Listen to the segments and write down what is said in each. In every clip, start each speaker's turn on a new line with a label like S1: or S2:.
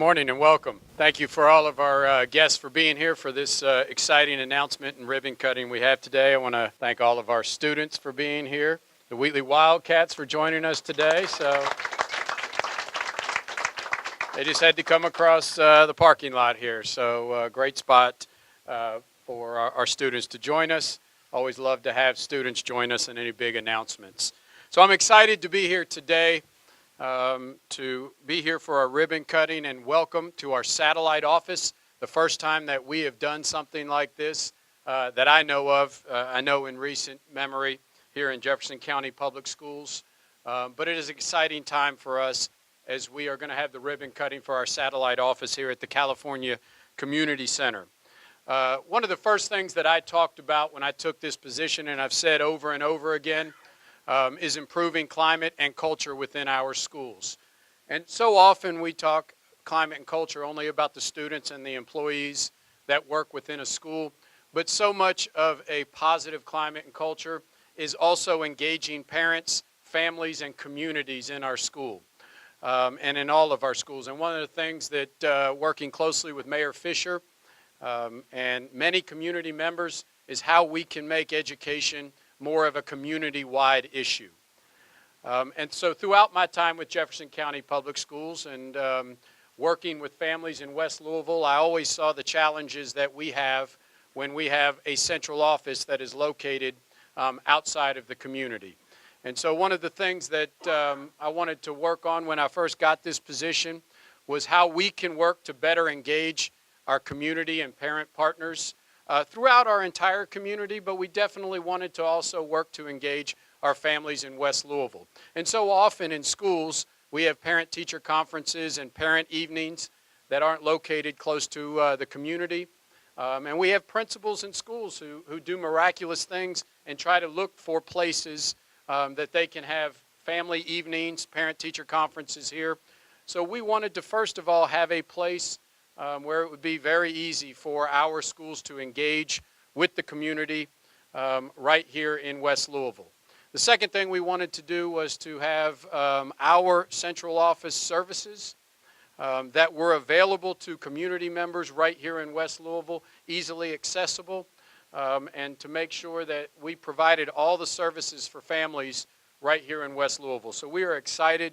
S1: morning and welcome. Thank you for all of our guests for being here for this exciting announcement and ribbon cutting we have today. I want to thank all of our students for being here, the Wheatley Wildcats for joining us today. So they just had to come across the parking lot here. So great spot for our students to join us. Always love to have students join us in any big announcements. So I'm excited to be here today. To be here for our ribbon cutting, and welcome to our satellite office. The first time that we have done something like this that I know of. I know in recent memory here in Jefferson County Public Schools. But it is an exciting time for us as we are going to have the ribbon cutting for our satellite office here at the California Community Center. One of the first things that I talked about when I took this position, and I've said over and over again, is improving climate and culture within our schools. And so often we talk climate and culture only about the students and the employees that work within a school, but so much of a positive climate and culture is also engaging parents, families, and communities in our school and in all of our schools. And one of the things that working closely with Mayor Fisher and many community members is how we can make education more of a community-wide issue. And so throughout my time with Jefferson County Public Schools and working with families in West Louisville, I always saw the challenges that we have when we have a central office that is located outside of the community. And so one of the things that I wanted to work on when I first got this position was how we can work to better engage our community and parent partners throughout our entire community, but we definitely wanted to also work to engage our families in West Louisville. And so often in schools, we have parent-teacher conferences and parent evenings that aren't located close to the community. And we have principals in schools who do miraculous things and try to look for places that they can have family evenings, parent-teacher conferences here. So we wanted to first of all have a place where it would be very easy for our schools to engage with the community right here in West Louisville. The second thing we wanted to do was to have our central office services that were available to community members right here in West Louisville, easily accessible, and to make sure that we provided all the services for families right here in West Louisville. So we are excited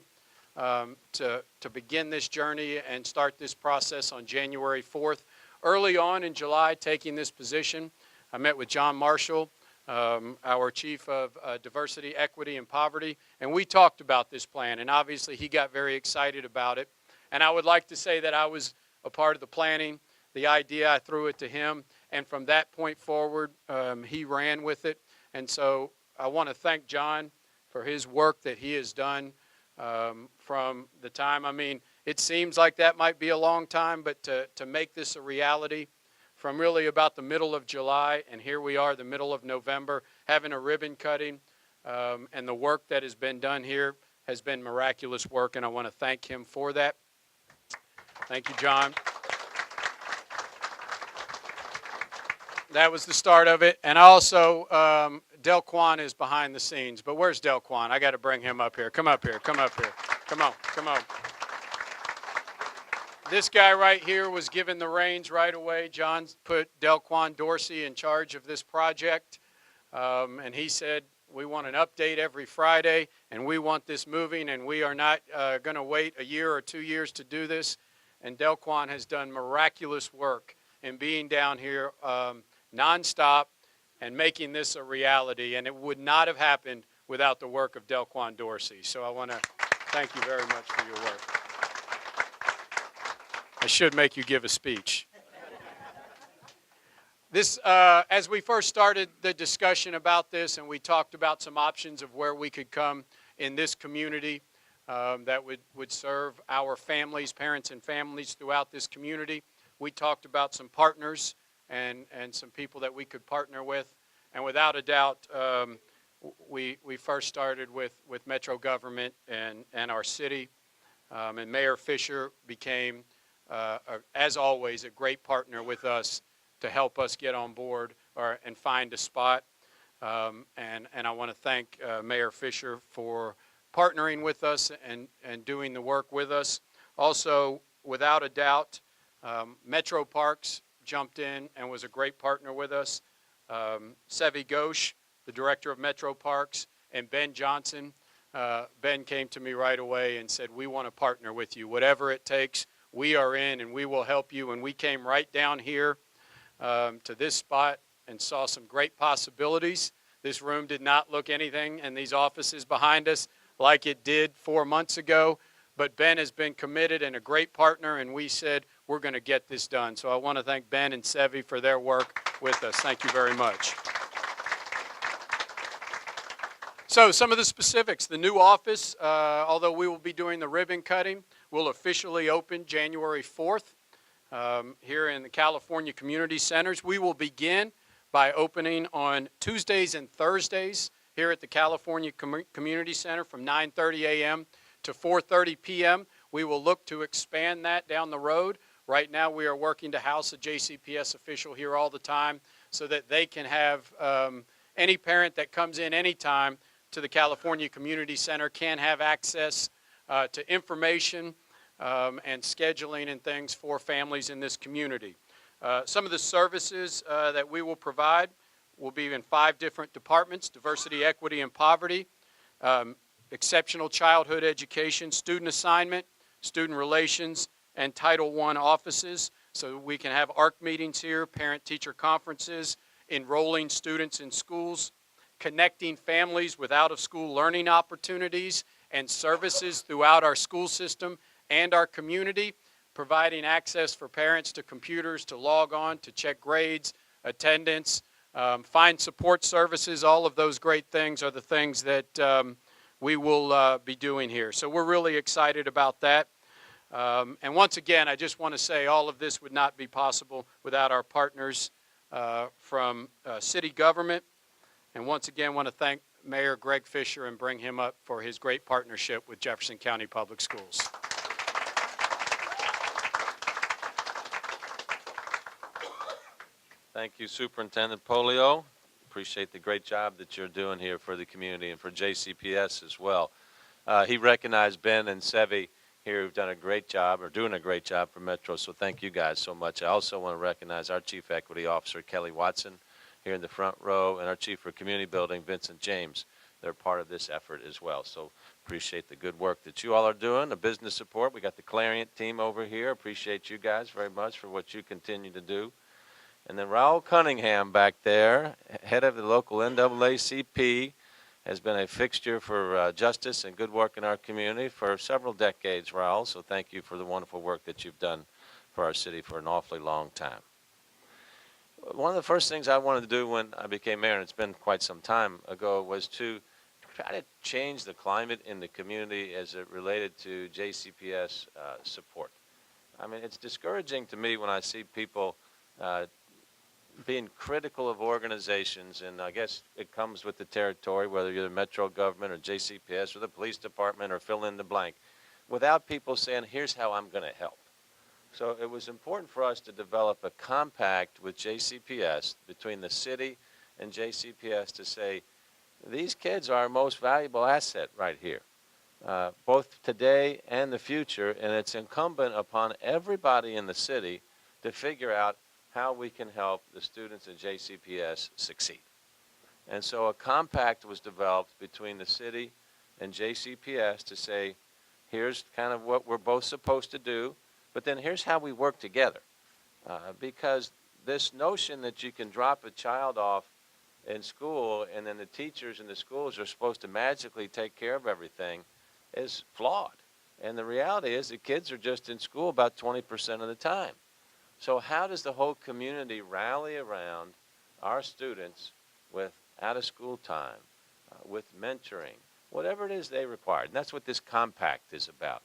S1: to begin this journey and start this process on January 4th. Early on in July, taking this position, I met with John Marshall, our Chief of Diversity, Equity, and Poverty, and we talked about this plan, and obviously he got very excited about it. And I would like to say that I was a part of the planning, the idea, I threw it to him, and from that point forward, he ran with it. And so I want to thank John for his work that he has done from the time, I mean, it seems like that might be a long time, but to make this a reality from really about the middle of July, and here we are, the middle of November, having a ribbon cutting, and the work that has been done here has been miraculous work, and I want to thank him for that. Thank you, John. That was the start of it, and also, Delquan is behind the scenes, but where's Delquan? I got to bring him up here. Come up here, come up here. Come on, come on. This guy right here was given the reins right away. John put Delquan Dorsey in charge of this project, and he said, we want an update every Friday, and we want this moving, and we are not going to wait a year or 2 years to do this. And Delquan has done miraculous work in being down here nonstop and making this a reality, and it would not have happened without the work of Delquan Dorsey. So I want to thank you very much for your work. I should make you give a speech. This, as we first started the discussion about this, and we talked about some options of where we could come in this community that would serve our families, parents and families throughout this community, we talked about some partners and some people that we could partner with. And without a doubt, we first started with Metro government and our city. And Mayor Fisher became, as always, a great partner with us to help us get on board and find a spot. And I want to thank Mayor Fisher for partnering with us and doing the work with us. Also, without a doubt, Metro Parks jumped in and was a great partner with us. Sevi Ghosh, the director of Metro Parks, and Ben Johnson. Ben came to me right away and said, we want to partner with you. Whatever it takes, we are in and we will help you. And we came right down here to this spot and saw some great possibilities. This room did not look anything, and these offices behind us, like it did 4 months ago. But Ben has been committed and a great partner, and we said we're going to get this done. So I want to thank Ben and Sevi for their work with us. Thank you very much. So some of the specifics. The new office, although we will be doing the ribbon cutting, will officially open January 4th here in the California Community Centers. We will begin by opening on Tuesdays and Thursdays here at the California Community Center from 9:30 a.m. to 4:30 p.m. We will look to expand that down the road. Right now we are working to house a JCPS official here all the time so that they can have any parent that comes in anytime to the California Community Center can have access to information and scheduling and things for families in this community. Some of the services that we will provide will be in 5 different departments: diversity, equity, and poverty, exceptional childhood education, student assignment, student relations, and Title I offices. So we can have ARC meetings here, parent-teacher conferences, enrolling students in schools, connecting families with out-of-school learning opportunities and services throughout our school system and our community, providing access for parents to computers to log on, to check grades, attendance, find support services. All of those great things are the things that we will be doing here. So we're really excited about that. And once again, I just want to say all of this would not be possible without our partners from city government. And once again, want to thank Mayor Greg Fisher and bring him up for his great partnership with Jefferson County Public Schools.
S2: Thank you, Superintendent Polio. Appreciate the great job that you're doing here for the community and for JCPS as well. He recognized Ben and Sevi here who've done a great job, or doing a great job for Metro, so thank you guys so much. I also want to recognize our Chief Equity Officer, Kelly Watson, here in the front row, and our Chief for Community Building, Vincent James. They're part of this effort as well, so appreciate the good work that you all are doing. The business support, we got the Clarion team over here. Appreciate you guys very much for what you continue to do. And then Raul Cunningham back there, head of the local NAACP, has been a fixture for justice and good work in our community for several decades, Raul. So thank you for the wonderful work that you've done for our city for an awfully long time. One of the first things I wanted to do when I became mayor, and it's been quite some time ago, was to try to change the climate in the community as it related to JCPS support. I mean, it's discouraging to me when I see people being critical of organizations, and I guess it comes with the territory, whether you're the Metro government or JCPS or the police department or fill in the blank, without people saying, here's how I'm going to help. So it was important for us to develop a compact with JCPS, between the city and JCPS, to say, these kids are our most valuable asset right here, both today and the future, and it's incumbent upon everybody in the city to figure out how we can help the students at JCPS succeed. And so a compact was developed between the city and JCPS to say, here's kind of what we're both supposed to do, but then here's how we work together. Because this notion that you can drop a child off in school and then the teachers in the schools are supposed to magically take care of everything is flawed. And the reality is the kids are just in school about 20% of the time. So how does the whole community rally around our students with out-of-school time, with mentoring, whatever it is they require? And that's what this compact is about.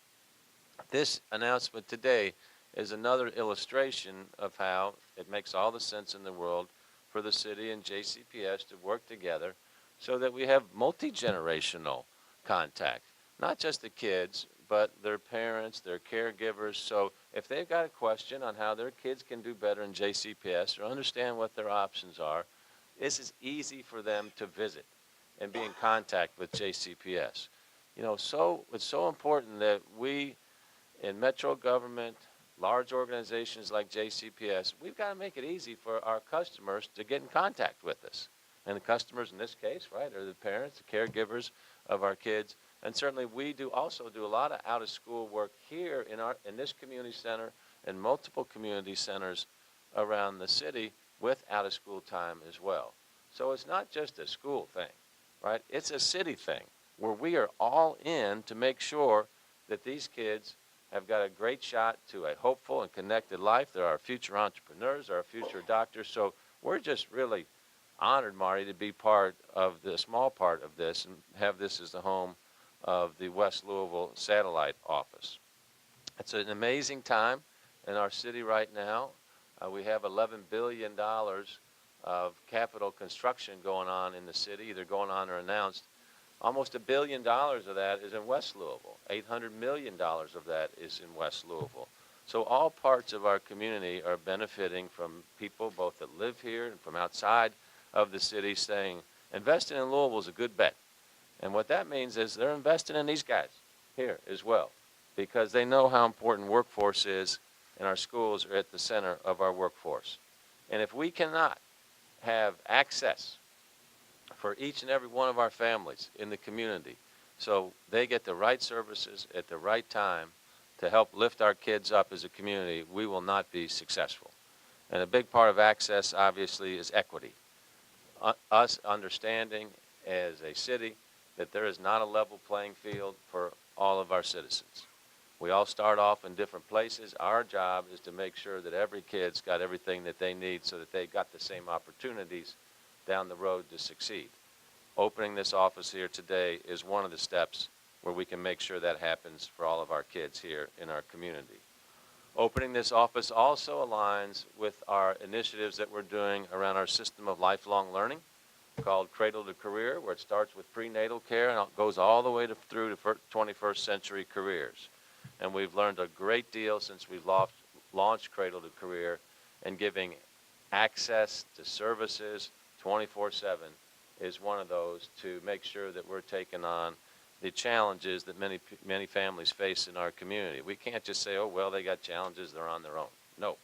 S2: This announcement today is another illustration of how it makes all the sense in the world for the city and JCPS to work together so that we have multi-generational contact. Not just the kids, but their parents, their caregivers. So if they've got a question on how their kids can do better in JCPS or understand what their options are, this is easy for them to visit and be in contact with JCPS. You know, so it's so important that we in metro government, large organizations like JCPS, we've got to make it easy for our customers to get in contact with us. And the customers in this case, right, are the parents, the caregivers of our kids. And certainly we also do a lot of out-of-school work here in this community center and multiple community centers around the city with out-of-school time as well. So it's not just a school thing, right? It's a city thing where we are all in to make sure that these kids have got a great shot to a hopeful and connected life. They're our future entrepreneurs, our future doctors. So we're just really honored, Marty, to be part of the small part of this and have this as the home of the West Louisville Satellite Office. It's an amazing time in our city right now. We have $11 billion of capital construction going on in the city, either going on or announced. Almost $1 billion of that is in West Louisville. $800 million of that is in West Louisville. So all parts of our community are benefiting from people both that live here and from outside of the city saying, investing in Louisville is a good bet. And what that means is they're investing in these guys here as well, because they know how important workforce is, and our schools are at the center of our workforce. And if we cannot have access for each and every one of our families in the community so they get the right services at the right time to help lift our kids up as a community, we will not be successful. And a big part of access, obviously, is equity. Us understanding as a city that there is not a level playing field for all of our citizens. We all start off in different places. Our job is to make sure that every kid's got everything that they need so that they've got the same opportunities down the road to succeed. Opening this office here today is one of the steps where we can make sure that happens for all of our kids here in our community. Opening this office also aligns with our initiatives that we're doing around our system of lifelong learning called Cradle to Career, where it starts with prenatal care and it goes all the way through to 21st century careers. And we've learned a great deal since we've launched Cradle to Career, and giving access to services 24/7 is one of those to make sure that we're taking on the challenges that many families face in our community. We can't just say, oh, well, they got challenges, they're on their own. No.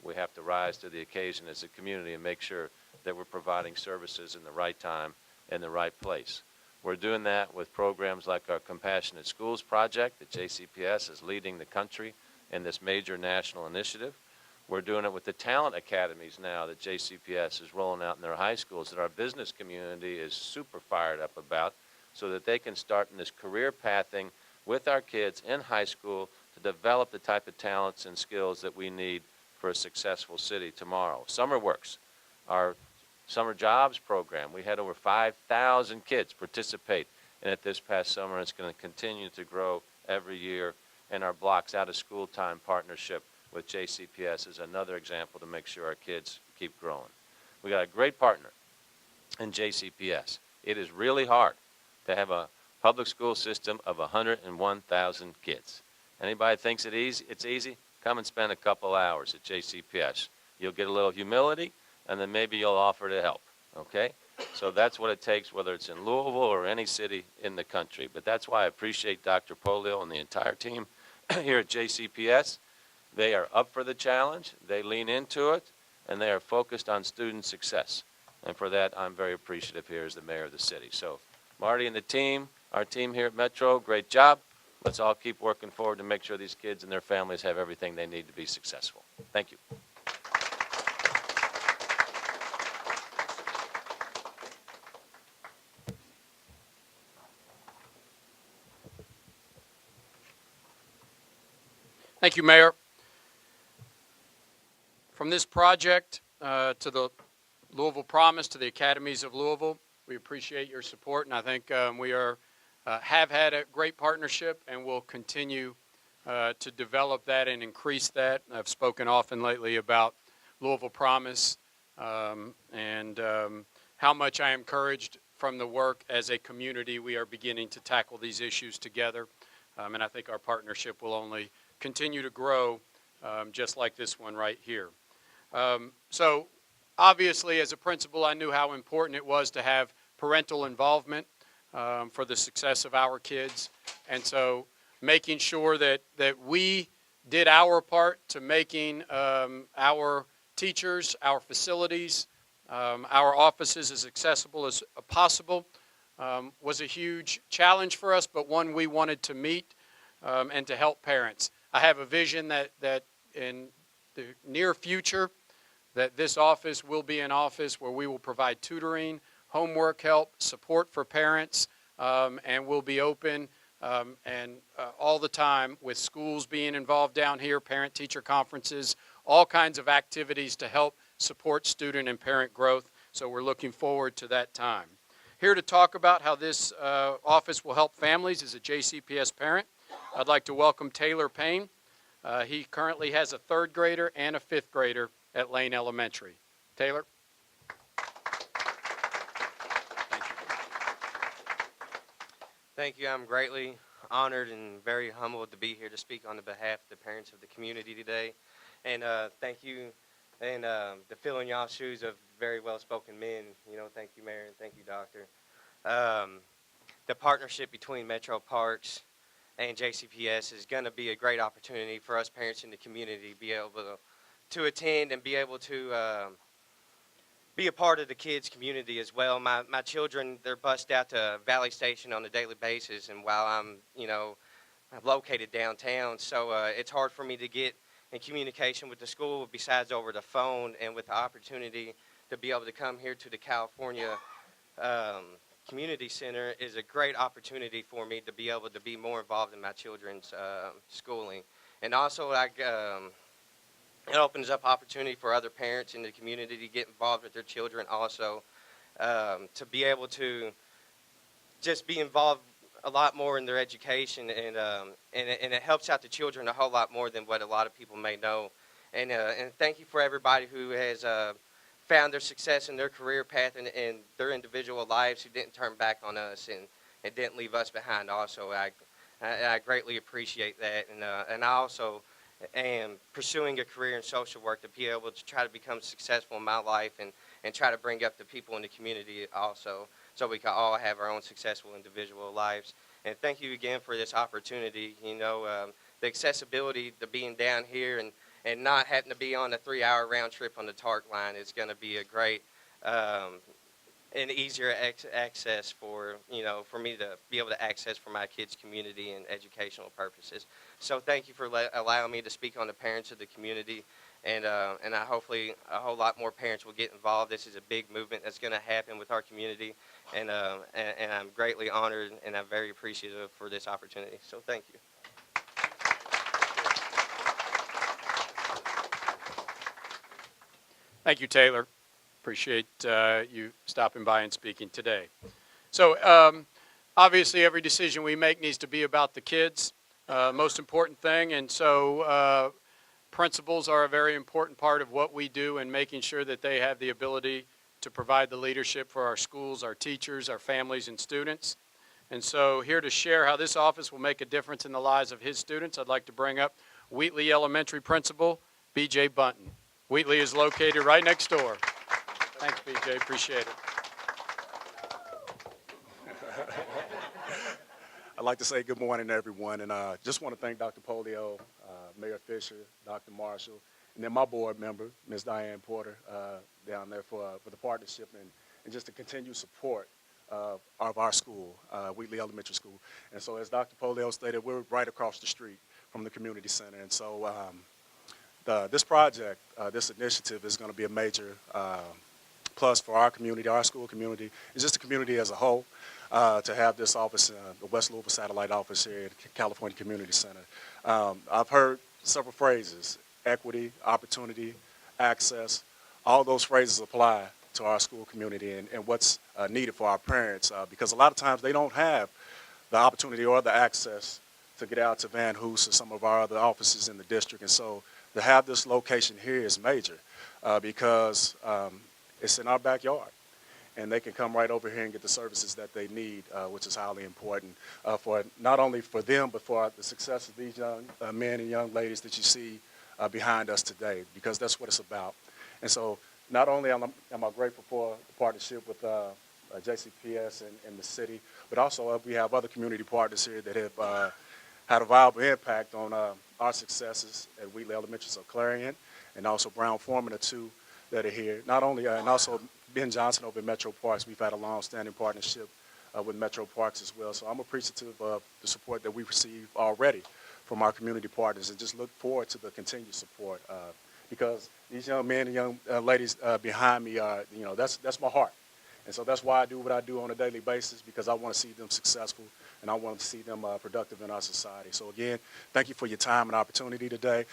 S2: We have to rise to the occasion as a community and make sure that we're providing services in the right time and the right place. We're doing that with programs like our Compassionate Schools Project that JCPS is leading the country in this major national initiative. We're doing it with the talent academies now that JCPS is rolling out in their high schools that our business community is super fired up about, so that they can start in this career pathing with our kids in high school to develop the type of talents and skills that we need for a successful city tomorrow. Summer Works, our summer jobs program. We had over 5,000 kids participate in it this past summer. It's going to continue to grow every year. And our Blocks Out of School Time partnership with JCPS is another example to make sure our kids keep growing. We got a great partner in JCPS. It is really hard to have a public school system of 101,000 kids. Anybody thinks it's easy? Come and spend a couple hours at JCPS. You'll get a little humility, and then maybe you'll offer to help, okay? So that's what it takes, whether it's in Louisville or any city in the country. But that's why I appreciate Dr. Polio and the entire team here at JCPS. They are up for the challenge, they lean into it, and they are focused on student success. And for that, I'm very appreciative here as the mayor of the city. So Marty and the team, our team here at Metro, great job. Let's all keep working forward to make sure these kids and their families have everything they need to be successful. Thank you.
S1: Thank you, Mayor. From this project to the Louisville Promise to the Academies of Louisville, we appreciate your support, and I think we have had a great partnership and will continue to develop that and increase that. I've spoken often lately about Louisville Promise and how much I am encouraged from the work as a community. We are beginning to tackle these issues together, and I think our partnership will only continue to grow just like this one right here. So obviously, as a principal, I knew how important it was to have parental involvement for the success of our kids. And so making sure that we did our part to making our teachers, our facilities, our offices as accessible as possible was a huge challenge for us, but one we wanted to meet and to help parents. I have a vision that in the near future that this office will be an office where we will provide tutoring, homework help, support for parents, and we'll be open all the time with schools being involved down here, parent-teacher conferences, all kinds of activities to help support student and parent growth. So we're looking forward to that time. Here to talk about how this office will help families is a JCPS parent. I'd like to welcome Taylor Payne. He currently has a 3rd grader and a 5th grader at Lane Elementary. Taylor?
S3: Thank you. I'm greatly honored and very humbled to be here to speak on the behalf of the parents of the community today. And thank you, and to fill in y'all's shoes of very well-spoken men. Thank you, Mayor, and thank you, Doctor. The partnership between Metro Parks and JCPS is going to be a great opportunity for us parents in the community to be able to attend and be able to be a part of the kids' community as well. My children, they're bused out to Valley Station on a daily basis, and while I'm located downtown, so it's hard for me to get in communication with the school besides over the phone, and with the opportunity to be able to come here to the California Community Center is a great opportunity for me to be able to be more involved in my children's schooling. And also, it opens up opportunity for other parents in the community to get involved with their children also, to be able to just be involved a lot more in their education, and it helps out the children a whole lot more than what a lot of people may know. And thank you for everybody who has found their success in their career path and their individual lives, who didn't turn back on us and didn't leave us behind also. I greatly appreciate that, and I also am pursuing a career in social work to be able to try to become successful in my life and try to bring up the people in the community also, so we can all have our own successful individual lives. And thank you again for this opportunity. The accessibility to being down here and not having to be on a 3-hour round trip on the TARC line is going to be a great and easier access for me to be able to access for my kids' community and educational purposes. So thank you for allowing me to speak on the parents of the community, and I hopefully a whole lot more parents will get involved. This is a big movement that's going to happen with our community, and I'm greatly honored and I'm very appreciative for this opportunity. So thank you.
S1: Thank you, Taylor. Appreciate you stopping by and speaking today. So obviously every decision we make needs to be about the kids, most important thing. And so principals are a very important part of what we do in making sure that they have the ability to provide the leadership for our schools, our teachers, our families, and students. And so here to share how this office will make a difference in the lives of his students, I'd like to bring up Wheatley Elementary Principal, B.J. Bunton. Wheatley is located right next door. Thanks, BJ. Appreciate it.
S4: I'd like to say good morning to everyone, and just want to thank Dr. Polio, Mayor Fisher, Dr. Marshall, and then my board member, Ms. Diane Porter, down there for the partnership and just the continued support of our school, Wheatley Elementary School. And so as Dr. Polio stated, we're right across the street from the community center. And so this project, this initiative is going to be a major plus for our community, our school community, and just the community as a whole, to have this office, the West Louisville Satellite Office here at the California Community Center. I've heard several phrases: equity, opportunity, access. All those phrases apply to our school community and what's needed for our parents, because a lot of times they don't have the opportunity or the access to get out to Van Hoos or some of our other offices in the district. And so to have this location here is major because it's in our backyard, and they can come right over here and get the services that they need, which is highly important for not only for them, but for the success of these young men and young ladies that you see behind us today, because that's what it's about. And so not only am I grateful for the partnership with JCPS and the city, but also we have other community partners here that have had a viable impact on our successes at Wheatley Elementary, so Clarion, and also Brown Foreman, the two that are here. Not only, and also Ben Johnson over at Metro Parks. We've had a long-standing partnership with Metro Parks as well. So I'm appreciative of the support that we've received already from our community partners, and just look forward to the continued support because these young men and young ladies behind me are, that's my heart. And so that's why I do what I do on a daily basis, because I want to see them successful and I want to see them productive in our society. So again, thank you for your time and opportunity today.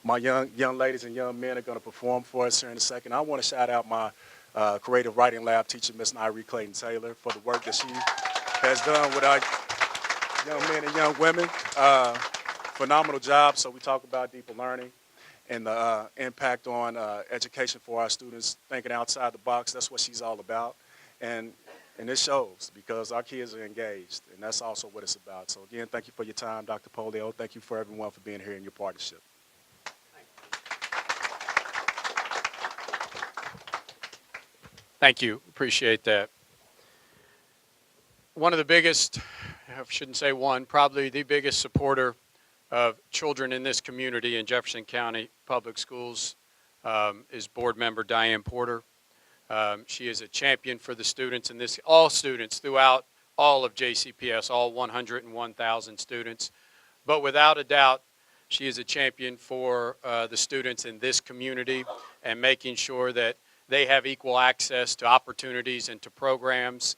S4: My young ladies and young men are going to perform for us here in a second. I want to shout out my creative writing lab teacher, Miss Nyree Clayton-Taylor, for the work that she has done with our young men and young women. Phenomenal job. So we talk about deeper learning and the impact on education for our students, thinking outside the box. That's what she's all about. And it shows because our kids are engaged, and that's also what it's about. So again, thank you for your time, Dr. Polio. Thank you for everyone for being here in your partnership.
S1: Thank you. Appreciate that. One of the biggest, I shouldn't say one, probably the biggest supporter of children in this community in Jefferson County Public Schools is board member Diane Porter. She is a champion for the students in this, all students throughout all of JCPS, all 101,000 students. But without a doubt, she is a champion for the students in this community and making sure that they have equal access to opportunities and to programs.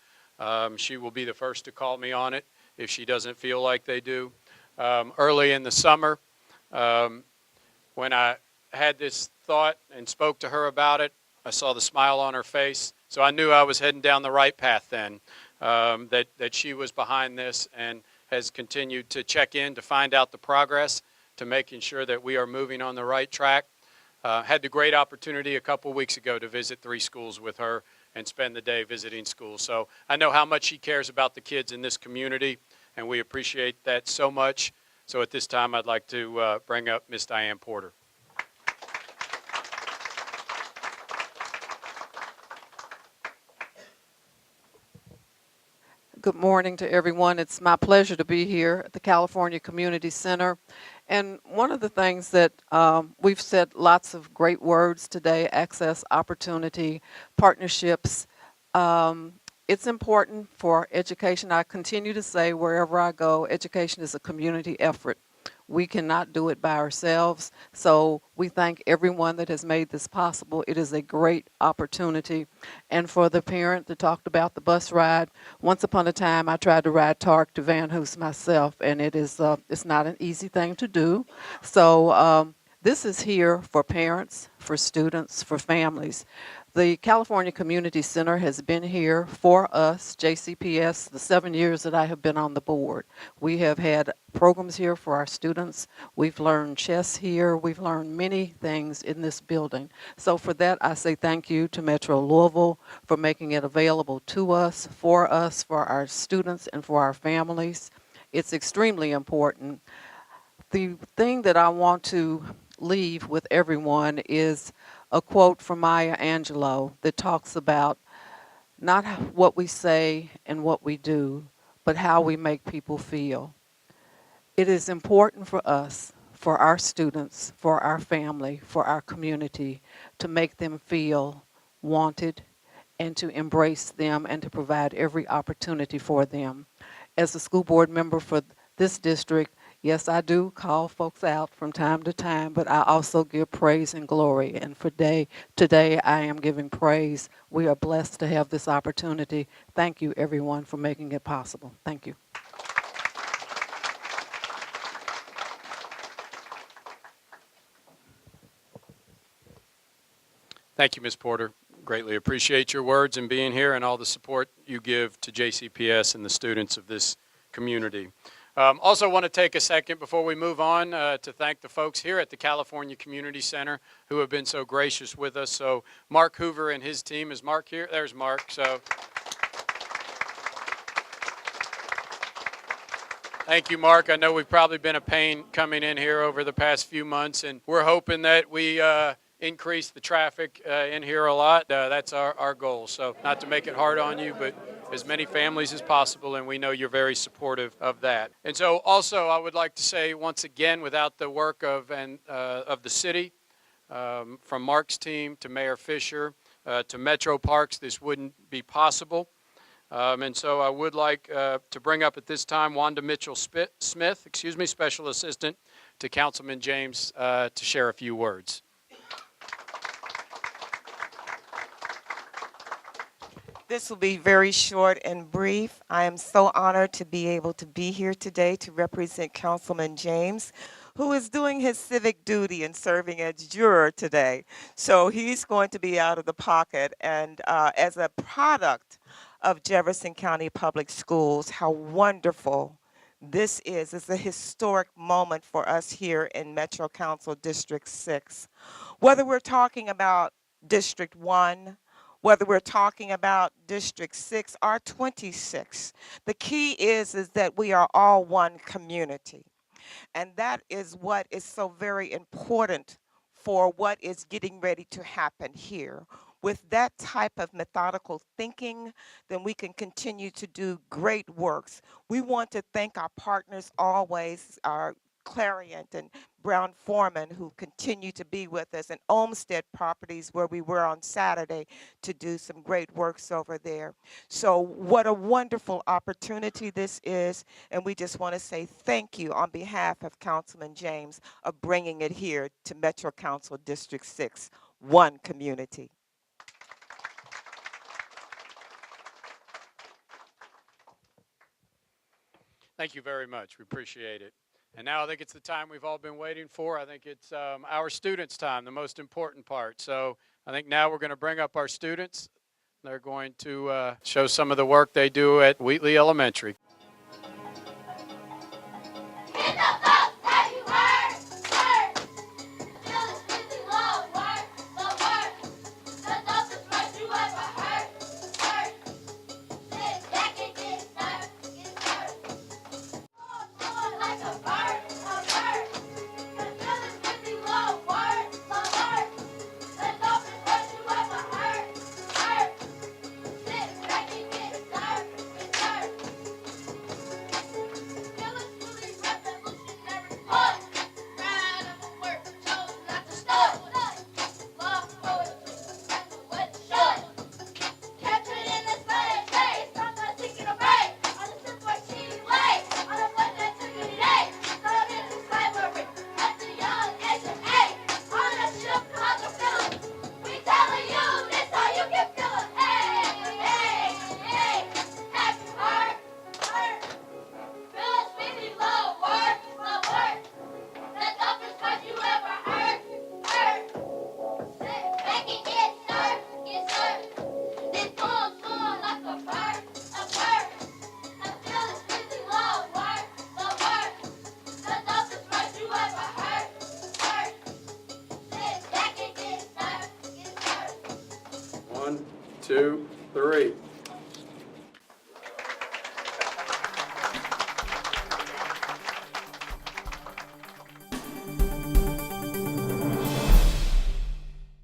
S1: She will be the first to call me on it if she doesn't feel like they do. Early in the summer, when I had this thought and spoke to her about it, I saw the smile on her face. So I knew I was heading down the right path then, that she was behind this and has continued to check in to find out the progress, to making sure that we are moving on the right track. Had the great opportunity a couple weeks ago to visit 3 schools with her and spend the day visiting schools. So I know how much she cares about the kids in this community, and we appreciate that so much. So at this time, I'd like to bring up Ms. Diane Porter.
S5: Good morning to everyone. It's my pleasure to be here at the California Community Center. And one of the things that we've said lots of great words today: access, opportunity, partnerships. It's important for education. I continue to say wherever I go, education is a community effort. We cannot do it by ourselves. So we thank everyone that has made this possible. It is a great opportunity. And for the parent that talked about the bus ride, once upon a time I tried to ride Tark to Van Hoos myself, and it's not an easy thing to do. So this is here for parents, for students, for families. The California Community Center has been here for us, JCPS, the 7 years that I have been on the board. We have had programs here for our students. We've learned chess here. We've learned many things in this building. So for that, I say thank you to Metro Louisville for making it available to us, for our students, and for our families. It's extremely important. The thing that I want to leave with everyone is a quote from Maya Angelou that talks about not what we say and what we do, but how we make people feel. It is important for us, for our students, for our family, for our community, to make them feel wanted and to embrace them and to provide every opportunity for them. As a school board member for this district, yes, I do call folks out from time to time, but I also give praise and glory. And for today, I am giving praise. We are blessed to have this opportunity. Thank you, everyone, for making it possible. Thank you.
S1: Thank you, Ms. Porter. Greatly appreciate your words and being here and all the support you give to JCPS and the students of this community. Also want to take a second before we move on to thank the folks here at the California Community Center who have been so gracious with us. So Mark Hoover and his team. Is Mark here? There's Mark. So thank you, Mark. I know we've probably been a pain coming in here over the past few months, and we're hoping that we increase the traffic in here a lot. That's our goal. So not to make it hard on you, but as many families as possible, and we know you're very supportive of that. And so also I would like to say once again, without the work of the city, from Mark's team to Mayor Fisher to Metro Parks, this wouldn't be possible. And so I would like to bring up at this time Wanda Mitchell-Smith, Special Assistant to Councilman James, to share a few words.
S6: This will be very short and brief. I am so honored to be able to be here today to represent Councilman James, who is doing his civic duty and serving as juror today. So he's going to be out of the pocket. And as a product of Jefferson County Public Schools, how wonderful this is. It's a historic moment for us here in Metro Council District 6. Whether we're talking about District 1, whether we're talking about District 6 or 26, the key is that we are all one community. And that is what is so very important for what is getting ready to happen here. With that type of methodical thinking, then we can continue to do great works. We want to thank our partners always, our Clariant and Brown Foreman, who continue to be with us, and Olmsted Properties, where we were on Saturday to do some great works over there. So what a wonderful opportunity this is, and we just want to say thank you on behalf of Councilman James of bringing it here to Metro Council District 6, one community.
S1: Thank you very much. We appreciate it. And now I think it's the time we've all been waiting for. I think it's our students' time, the most important part. So I think now we're going to bring up our students. They're going to show some of the work they do at Wheatley Elementary. One, two, three.